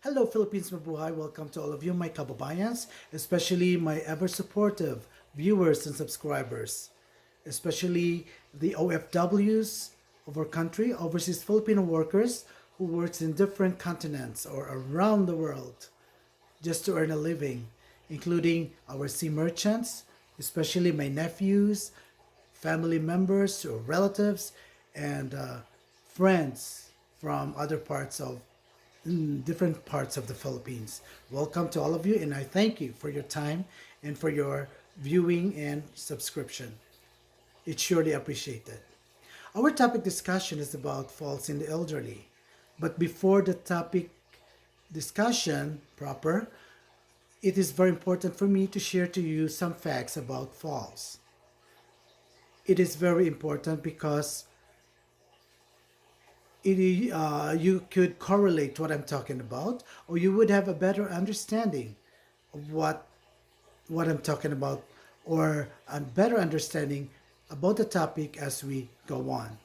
Hello Philippines, mabuhay. Welcome to all of you, my kababayans, especially my ever-supportive viewers and subscribers, especially the OFWs of our country, overseas Filipino workers who works in different continents or around the world just to earn a living, including our sea merchants, especially my nephews, family members or relatives, and friends from other parts of different parts of the Philippines. Welcome to all of you, and I thank you for your time and for your viewing and subscription. It's surely appreciated. Our topic discussion is about falls in the elderly. But before the topic discussion proper, it is very important for me to share to you some facts about falls. It is very important because you could correlate what I'm talking about, or you would have a better understanding of what I'm talking about, or a better understanding about the topic as we go on.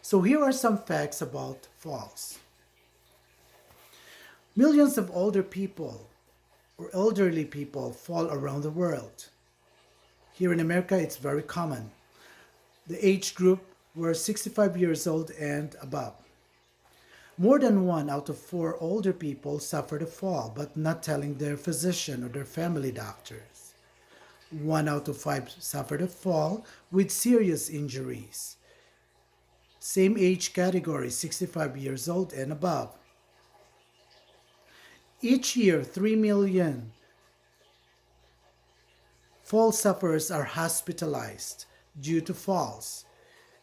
So here are some facts about falls. Millions of older people or elderly people fall around the world. Here in America, it's very common. The age group were 65 years old and above. More than 1 out of 4 older people suffered a fall, but not telling their physician or their family doctors. 1 out of 5 suffered a fall with serious injuries. Same age category, 65 years old and above. Each year, 3 million fall sufferers are hospitalized due to falls,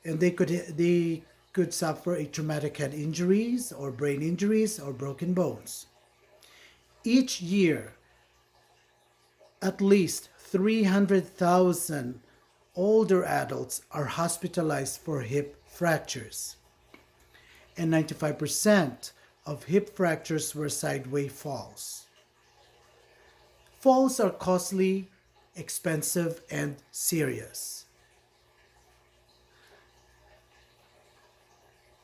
and they could suffer a traumatic head injuries or brain injuries or broken bones. Each year, at least 300,000 older adults are hospitalized for hip fractures, and 95% of hip fractures were sideway falls. Falls are costly, expensive, and serious.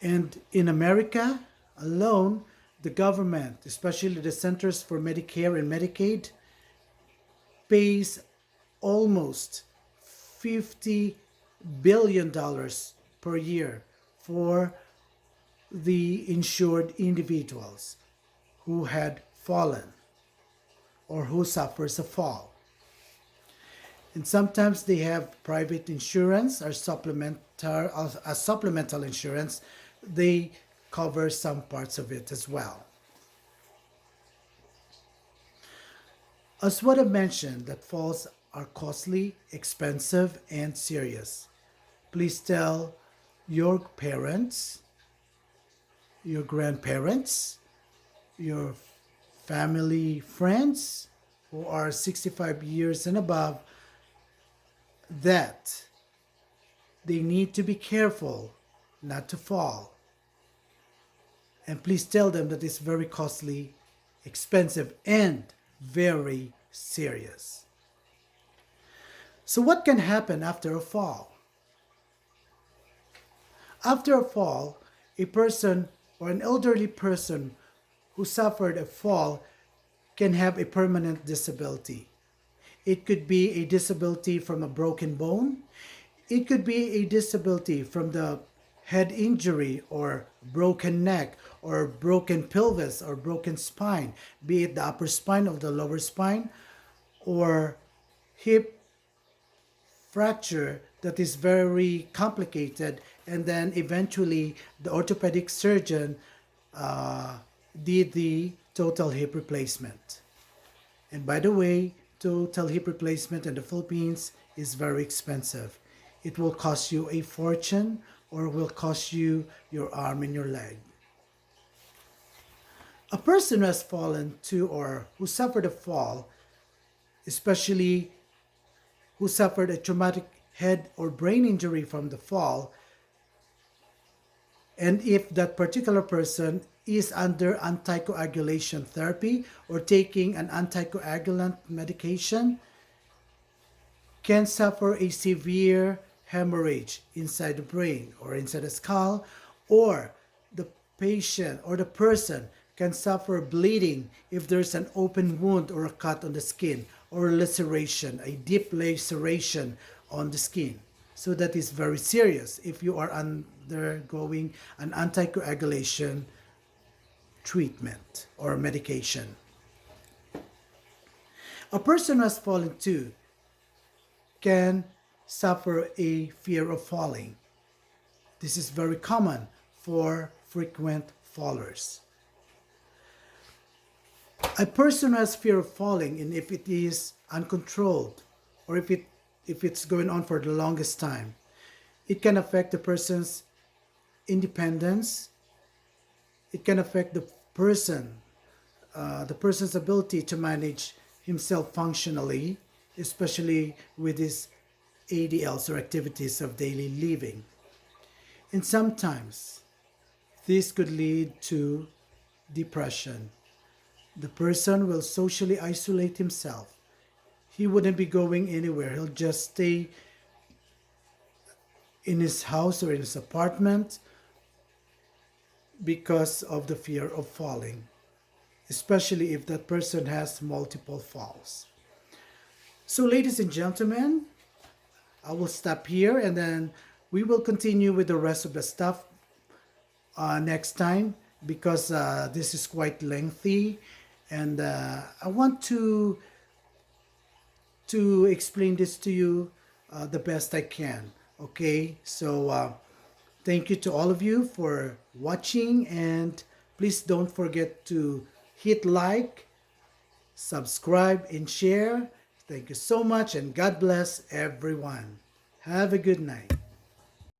And in America alone, the government, especially the Centers for Medicare and Medicaid, pays almost $50 billion per year for the insured individuals who had fallen or who suffers a fall. And sometimes they have private insurance or supplemental insurance. They cover some parts of it as well. As what I mentioned, that falls are costly, expensive, and serious. Please tell your parents, your grandparents, your family friends who are 65 years and above that they need to be careful not to fall. And please tell them that it's very costly, expensive, and very serious. So, what can happen after a fall? After a fall, a person or an elderly person who suffered a fall can have a permanent disability. It could be a disability from a broken bone. It could be a disability from the head injury or broken neck or broken pelvis or broken spine, be it the upper spine or the lower spine, or hip fracture that is very complicated, and then eventually the orthopedic surgeon did the total hip replacement. And by the way, total hip replacement in the Philippines is very expensive. It will cost you a fortune or will cost you your arm and your leg. A person who has fallen to or who suffered a fall, especially who suffered a traumatic head or brain injury from the fall, and if that particular person is under anticoagulation therapy or taking an anticoagulant medication, can suffer a severe hemorrhage inside the brain or inside the skull, or the patient or the person can suffer bleeding if there's an open wound or a cut on the skin, or laceration, a deep laceration on the skin. So that is very serious if you are undergoing an anticoagulation treatment or medication. A person who has fallen too can suffer a fear of falling. This is very common for frequent fallers. A person who has fear of falling, and if it is uncontrolled, or if it's going on for the longest time, it can affect the person's independence. It can affect the person's ability to manage himself functionally, especially with his ADLs or activities of daily living. And sometimes this could lead to depression. The person will socially isolate himself. He wouldn't be going anywhere. He'll just stay in his house or in his apartment because of the fear of falling, especially if that person has multiple falls. So, ladies and gentlemen, I will stop here and then we will continue with the rest of the stuff next time, because this is quite lengthy, and I want to explain this to you the best I can. Okay, so thank you to all of you for watching, and please don't forget to hit like, subscribe, and share. Thank you so much, and God bless everyone. Have a good night.